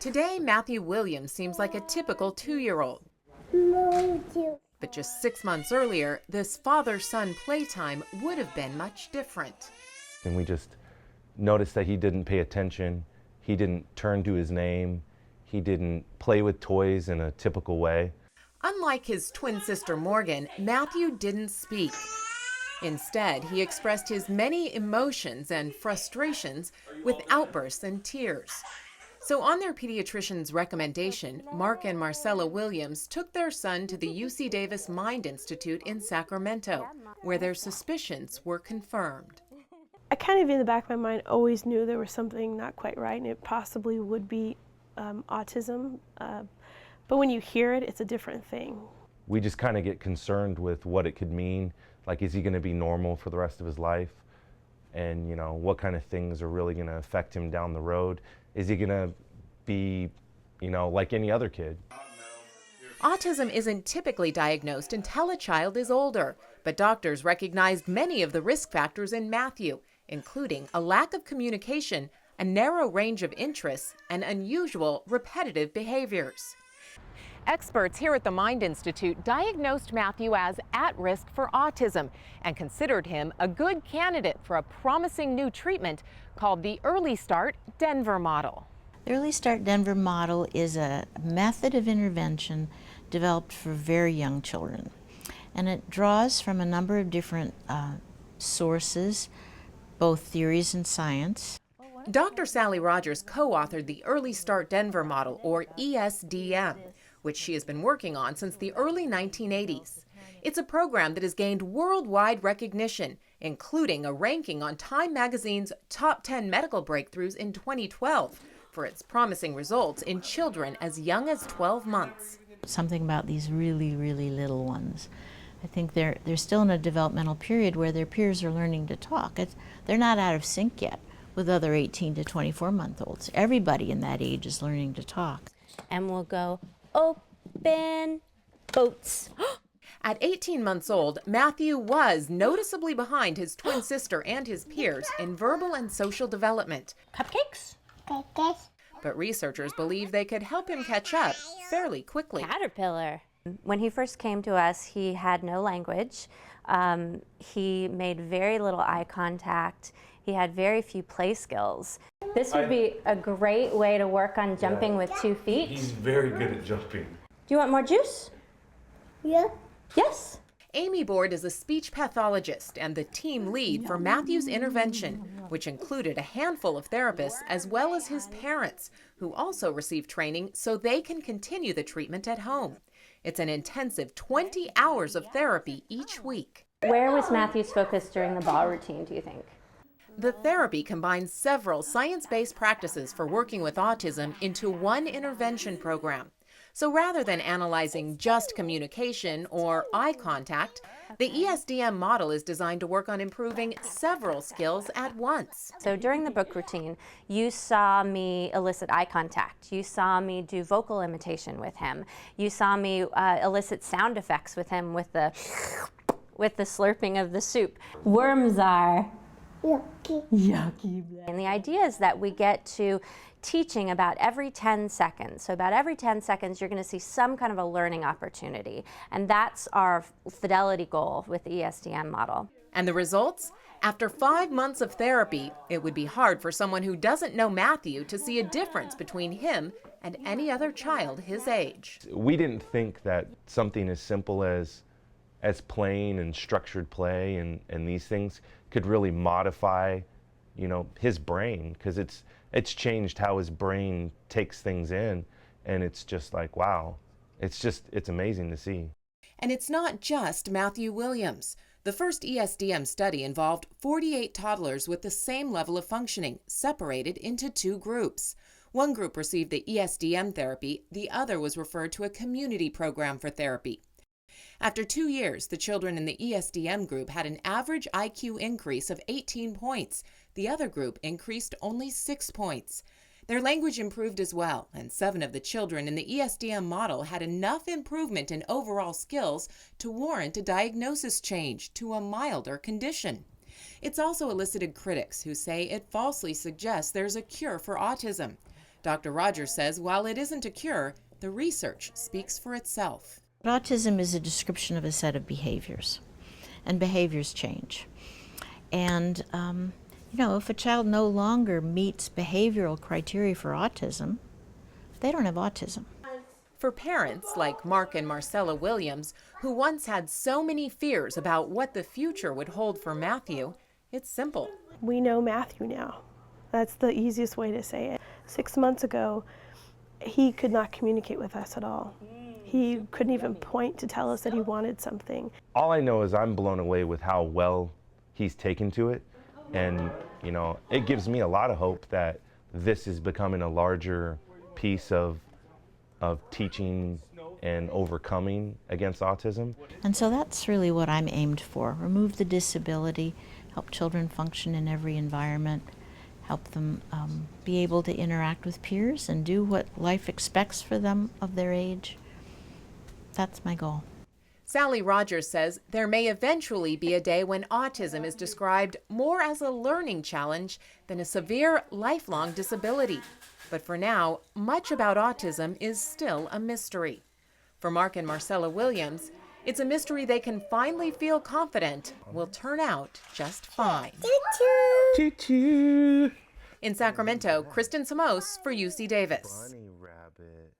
Today, Matthew Williams seems like a typical 2-year-old. But just 6 months earlier, this father-son playtime would have been much different. And we just noticed that he didn't pay attention, he didn't turn to his name, he didn't play with toys in a typical way. Unlike his twin sister Morgan, Matthew didn't speak. Instead, he expressed his many emotions and frustrations with outbursts and tears. So on their pediatrician's recommendation, Mark and Marcella Williams took their son to the UC Davis Mind Institute in Sacramento, where their suspicions were confirmed. I kind of in the back of my mind always knew there was something not quite right and it possibly would be autism, but when you hear it, it's a different thing. We just kind of get concerned with what it could mean, like is he going to be normal for the rest of his life? And you know, what kind of things are really going to affect him down the road? Is he going to be, you know, like any other kid? Autism isn't typically diagnosed until a child is older, but doctors recognized many of the risk factors in Matthew, including a lack of communication, a narrow range of interests, and unusual repetitive behaviors. Experts here at the Mind Institute diagnosed Matthew as at risk for autism and considered him a good candidate for a promising new treatment called the Early Start Denver model. The Early Start Denver model is a method of intervention developed for very young children, and it draws from a number of different sources, both theories and science. Dr. Sally Rogers co-authored the Early Start Denver model, or ESDM, which she has been working on since the early 1980s. It's a program that has gained worldwide recognition, including a ranking on Time magazine's top 10 medical breakthroughs in 2012 for its promising results in children as young as 12 months. Something about these really, really little ones. I think they're still in a developmental period where their peers are learning to talk. They're not out of sync yet with other 18 to 24-month-olds. Everybody in that age is learning to talk. And we'll go, open boats. At 18 months old, Matthew was noticeably behind his twin sister and his peers in verbal and social development. Cupcakes? But researchers believe they could help him catch up fairly quickly. Caterpillar. When he first came to us, he had no language. He made very little eye contact. He had very few play skills. This would be a great way to work on jumping with 2 feet. He's very good at jumping. Do you want more juice? Yeah. Yes. Amy Board is a speech pathologist and the team lead for Matthew's intervention, which included a handful of therapists as well as his parents, who also received training so they can continue the treatment at home. It's an intensive 20 hours of therapy each week. Where was Matthew's focus during the ball routine, do you think? The therapy combines several science-based practices for working with autism into one intervention program. So rather than analyzing just communication or eye contact, the ESDM model is designed to work on improving several skills at once. So during the book routine, you saw me elicit eye contact. You saw me do vocal imitation with him. You saw me elicit sound effects with him with the slurping of the soup. Worms are yucky. And the idea is that we get to teaching about every 10 seconds. So about every 10 seconds, you're going to see some kind of a learning opportunity. And that's our fidelity goal with the ESDM model. And the results? After 5 months of therapy, it would be hard for someone who doesn't know Matthew to see a difference between him and any other child his age. We didn't think that something as simple as playing and structured play and these things could really modify, you know, his brain, because it's changed how his brain takes things in, and it's just like, wow, it's amazing to see. And it's not just Matthew Williams. The first ESDM study involved 48 toddlers with the same level of functioning, separated into 2 groups. One group received the ESDM therapy, the other was referred to a community program for therapy. After 2 years, the children in the ESDM group had an average IQ increase of 18 points. The other group increased only 6 points. Their language improved as well, and 7 of the children in the ESDM model had enough improvement in overall skills to warrant a diagnosis change to a milder condition. It's also elicited critics who say it falsely suggests there's a cure for autism. Dr. Rogers says while it isn't a cure, the research speaks for itself. Autism is a description of a set of behaviors, and behaviors change. And if a child no longer meets behavioral criteria for autism, they don't have autism. For parents like Mark and Marcella Williams, who once had so many fears about what the future would hold for Matthew, it's simple. We know Matthew now. That's the easiest way to say it. 6 months ago, he could not communicate with us at all. He couldn't even point to tell us that he wanted something. All I know is I'm blown away with how well he's taken to it. And, it gives me a lot of hope that this is becoming a larger piece of teaching and overcoming against autism. And so that's really what I'm aimed for. Remove the disability, help children function in every environment, help them be able to interact with peers and do what life expects for them of their age. That's my goal. Sally Rogers says there may eventually be a day when autism is described more as a learning challenge than a severe, lifelong disability. But for now, much about autism is still a mystery. For Mark and Marcella Williams, it's a mystery they can finally feel confident will turn out just fine. Choo-choo. In Sacramento, Kristen Samos for UC Davis. Bunny rabbit.